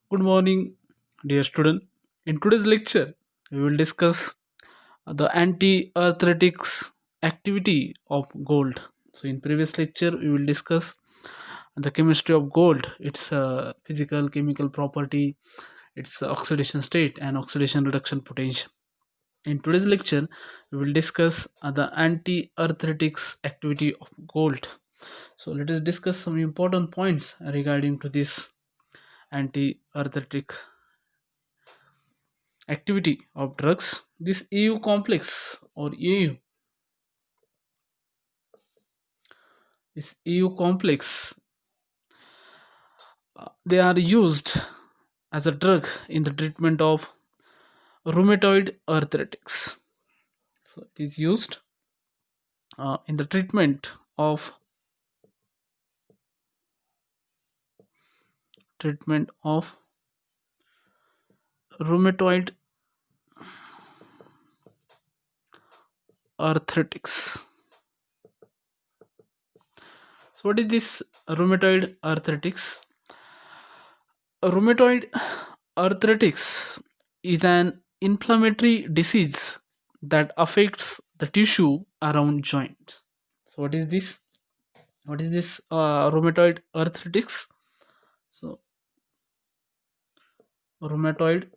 Good morning, dear student. In today's lecture, we will discuss the anti-arthritics activity of gold. So, in previous lecture, we will discuss the chemistry of gold, its physical, chemical property, its oxidation state, and oxidation reduction potential. In today's lecture, we will discuss the anti-arthritics activity of gold. So, let us discuss some important points regarding to this anti-arthritic activity of drugs. This EU complex or EU complex, they are used as a drug in the treatment of rheumatoid arthritis. So it is used in the treatment of rheumatoid arthritis. So what is this rheumatoid arthritis? Rheumatoid arthritis is an inflammatory disease that affects the tissue around joint. So what is this? What is this rheumatoid arthritis? So rheumatoid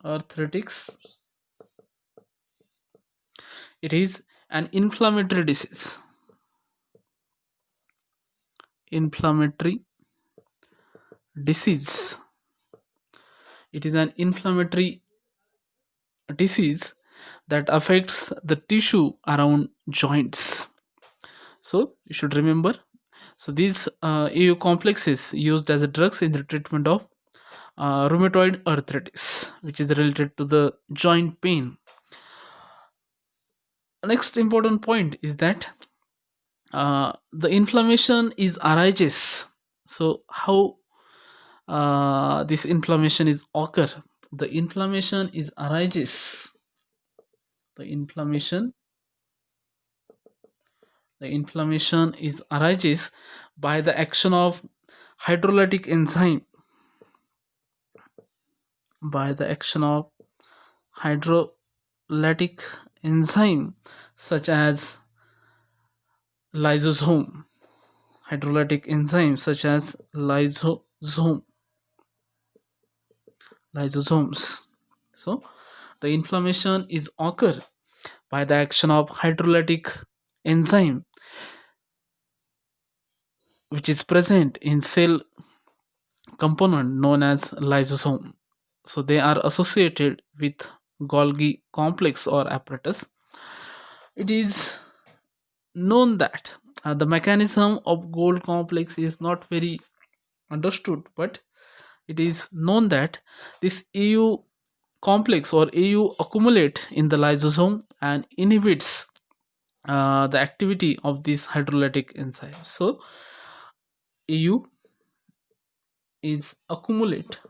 arthritis, it is an inflammatory disease. Inflammatory disease. It is an inflammatory disease that affects the tissue around joints. So you should remember. So these EU complexes used as a drugs in the treatment of rheumatoid arthritis, which is related to the joint pain. Next important point is that the inflammation is arises. So how this inflammation is occur? The inflammation is arises. The inflammation the inflammation is arises by the action of hydrolytic enzyme, by the action of hydrolytic enzyme such as lysosome, hydrolytic enzymes such as lysosomes. So the inflammation is occur by the action of hydrolytic enzyme which is present in cell component known as lysosome. So they are associated with Golgi complex or apparatus. It is known that the mechanism of gold complex is not very understood, but it is known that this EU complex or EU accumulate in the lysosome and inhibits the activity of these hydrolytic enzymes. So EU is accumulate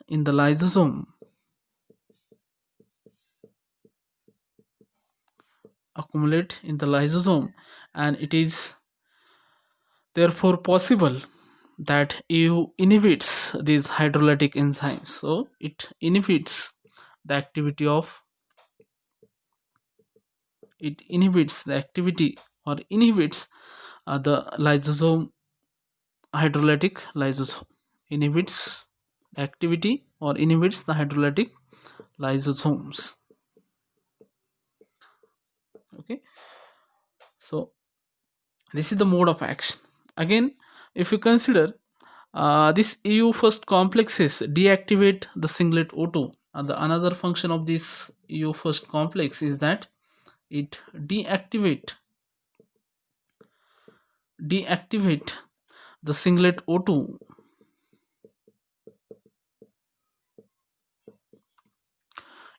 in the lysosome, accumulate in the lysosome, and it is therefore possible that EU inhibits these hydrolytic enzymes. So it inhibits the activity of it inhibits the activity or inhibits the lysosome, hydrolytic lysosome inhibits the activity or inhibits the hydrolytic lysosomes. Okay, so this is the mode of action. Again, if you consider this EU first complexes deactivate the singlet O2, and the another function of this EU first complex is that it deactivate the singlet O2.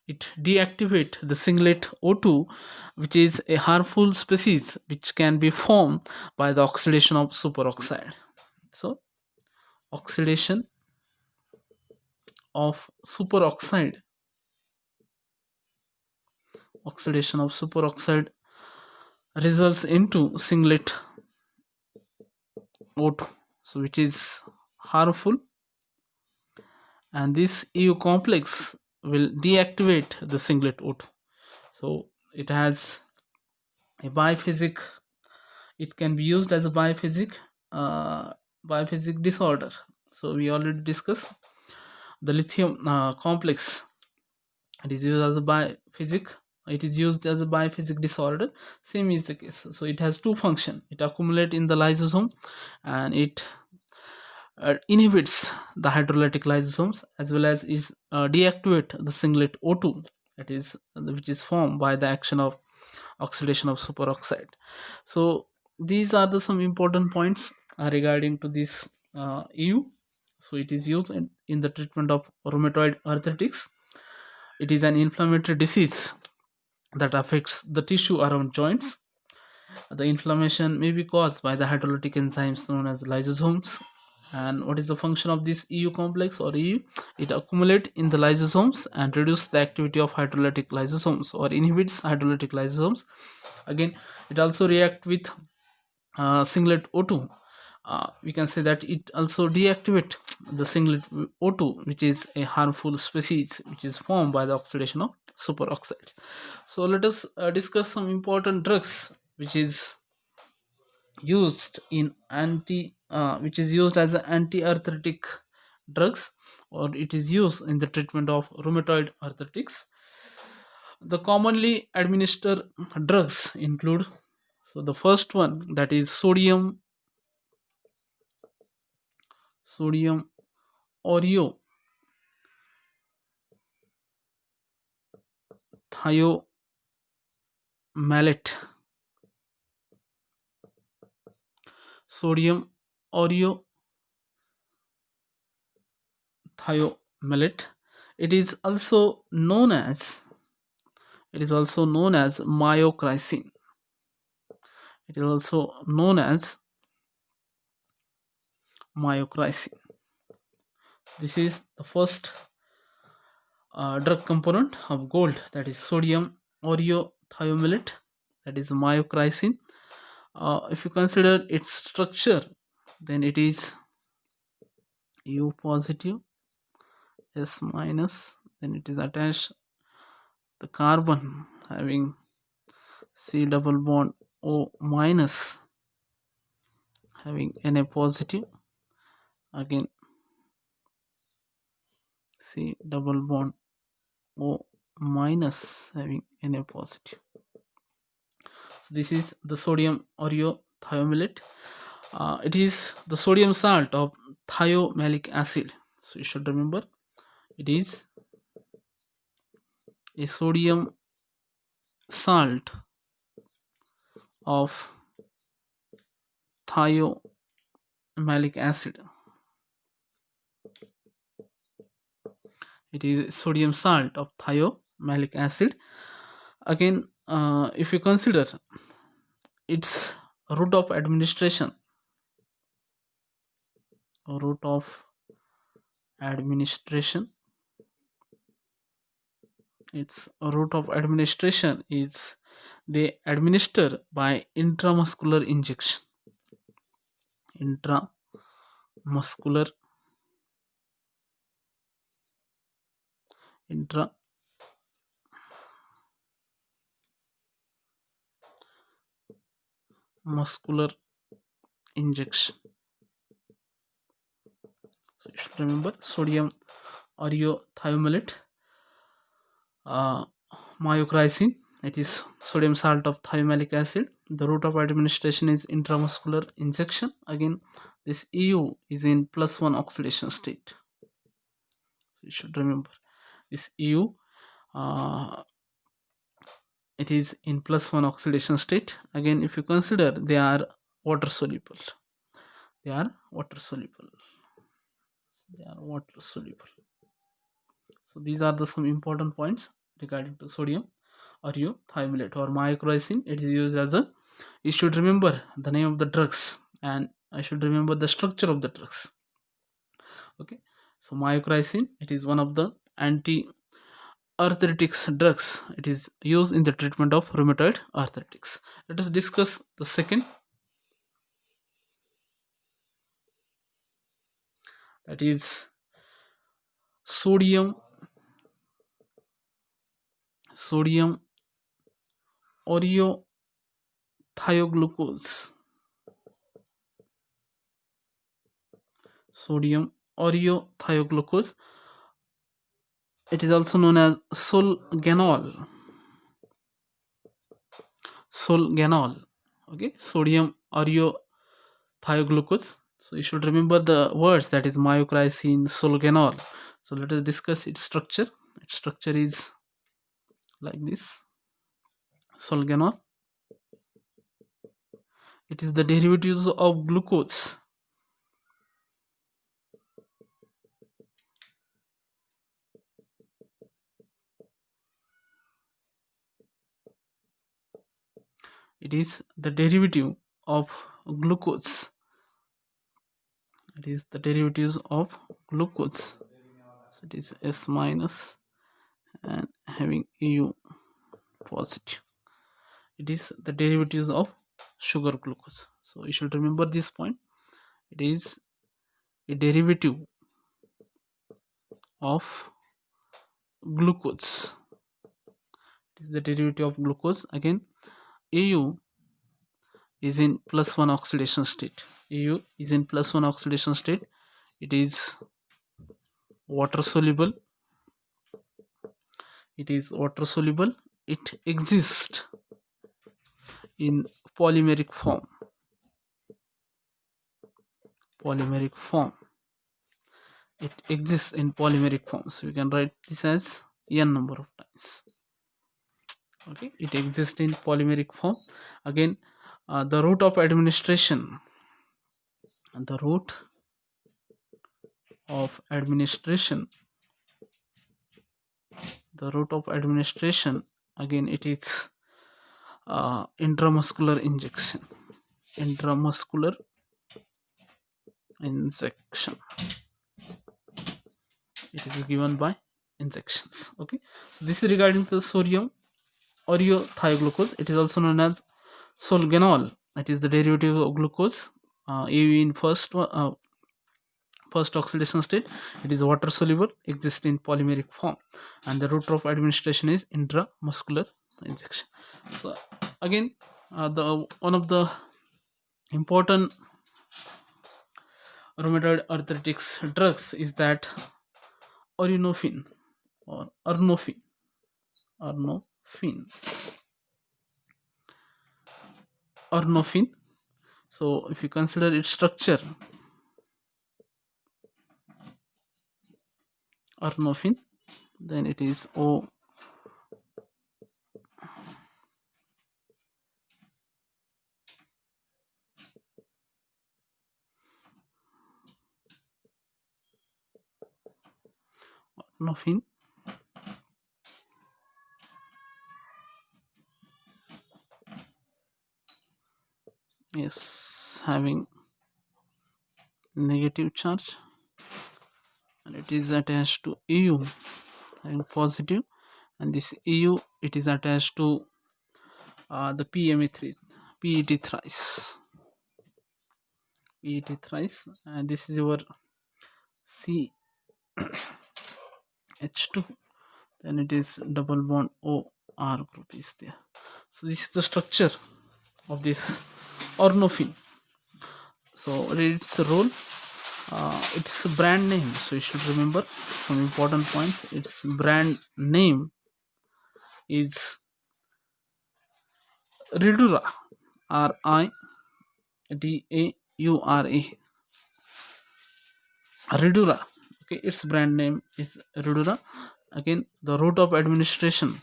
It deactivate the singlet O2, which is a harmful species which can be formed by the oxidation of superoxide. So oxidation of superoxide, oxidation of superoxide results into singlet O2, so which is harmful, and this EU complex will deactivate the singlet O2. So it has a biphasic, it can be used as a uh, biphasic disorder. So we already discussed the lithium complex. It is used as a biphasic. It is used as a biphasic disorder. Same is the case. So it has two function. It accumulate in the lysosome, and it inhibits the hydrolytic lysosomes, as well as is deactivate the singlet O2, that is which is formed by the action of oxidation of superoxide. So these are the some important points regarding to this EU. So it is used in the treatment of rheumatoid arthritis. It is an inflammatory disease that affects the tissue around joints. The inflammation may be caused by the hydrolytic enzymes known as lysosomes. And what is the function of this EU complex or EU? It accumulates in the lysosomes and reduces the activity of hydrolytic lysosomes or inhibits hydrolytic lysosomes. Again, it also react with singlet O2. We can say that it also deactivate the singlet O2, which is a harmful species which is formed by the oxidation of superoxides. So let us discuss some important drugs which is used in which is used as an anti-arthritic drugs, or it is used in the treatment of rheumatoid arthritis. The commonly administered drugs include, so the first one, that is sodium oreo thiomalate. Sodium oreo thiomalate. It is also known as, myocrysine. It is also known as myocrysine. This is the first drug component of gold, that is sodium thiamalate, that is myocrysine. If you consider its structure, then it is U positive, S minus, then it is attached the carbon having C double bond O minus, having Na positive, again C double bond O minus, having Na positive. So this is the sodium thiamalate. It is the sodium salt of thiomalic acid. So you should remember, it is a sodium salt of thiomalic acid. It is sodium salt of thiomalic acid. Again, if you consider its route of administration, its route of administration is they administer by intramuscular injection. Intramuscular injection. So you should remember sodium thiamalate, myocrysine. It is sodium salt of thiomalic acid. The route of administration is intramuscular injection. Again, this EU is in +1 oxidation state. So you should remember this EU. It is in +1 oxidation state. Again, if you consider, they are water soluble. They are water soluble. So these are the some important points regarding to sodium thiamalate or myocrysine. It is used as a, you should remember the name of the drugs, and I should remember the structure of the drugs. Okay, so myocrysine, it is one of the arthritis drugs. It is used in the treatment of rheumatoid arthritis. Let us discuss the second, that is sodium sodium oreothioglucose. Sodium oreothioglucose. It is also known as solganol. Solganol. Okay, sodium oreothioglucose. So you should remember the words, that is myocrysine, solganol. So let us discuss its structure. Its structure is like this. Solganol. It is the derivatives of glucose. It is the derivative of glucose. It is the derivatives of glucose. So it is S minus and having EU positive. It is the derivatives of sugar glucose. So you should remember this point. It is a derivative of glucose. It is the derivative of glucose. Again, EU is in +1 oxidation state. EU is in +1 oxidation state. It is water soluble. It is water soluble. It exists in polymeric form. Polymeric form. It exists in polymeric form. So you can write this as n number of times. Okay, it exists in polymeric form. Again, the route of administration. The route of administration. The route of administration. Again, it is intramuscular injection. Intramuscular injection. It is given by injections. Okay, so this is regarding the sodium oreothioglucose. It is also known as solganol. It is the derivative of glucose. In first oxidation state, it is water soluble, exists in polymeric form, and the route of administration is intramuscular injection. So again, the one of the important rheumatoid arthritis drugs is that ornofin or ornofin. Ornofin. So if you consider its structure, ornofin, then it is O. Ornofin. Is having negative charge, and it is attached to EU having positive, and this EU, it is attached to the PME3 PET thrice. PET thrice, and this is your CH2, then it is double bond OR group is there. So this is the structure of this ornofin. So its role, its brand name. So you should remember some important points. Its brand name is Ridura, Ridaura. Ridura. Okay, its brand name is Ridura. Again, the route of administration.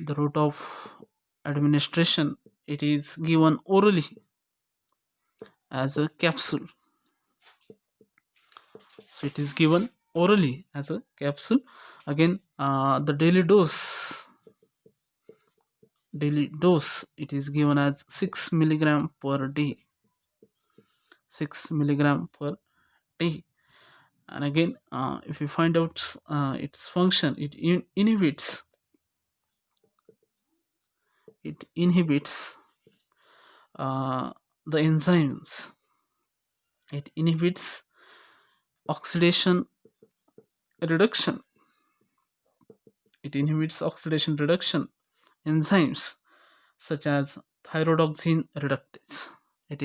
The route of administration. It is given orally as a capsule. So it is given orally as a capsule. Again, the daily dose, it is given as 6 milligram per day. 6 milligram per day. And again, if we find out its function, it inhibits uh, the enzymes. It inhibits oxidation reduction. It inhibits oxidation reduction enzymes such as thyrodoxine reductase. It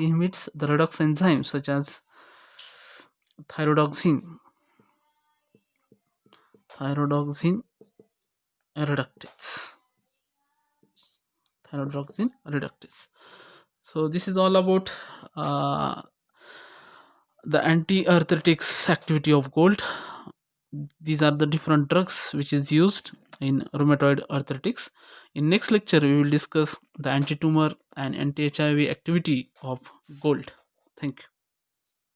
inhibits the redox enzymes such as thyrodoxine thyrodoxine reductase. Thyrodoxine reductase. So this is all about uh, the anti-arthritics activity of gold. These are the different drugs which is used in rheumatoid arthritis. In next lecture, we will discuss the anti-tumor and anti-HIV activity of gold. Thank you.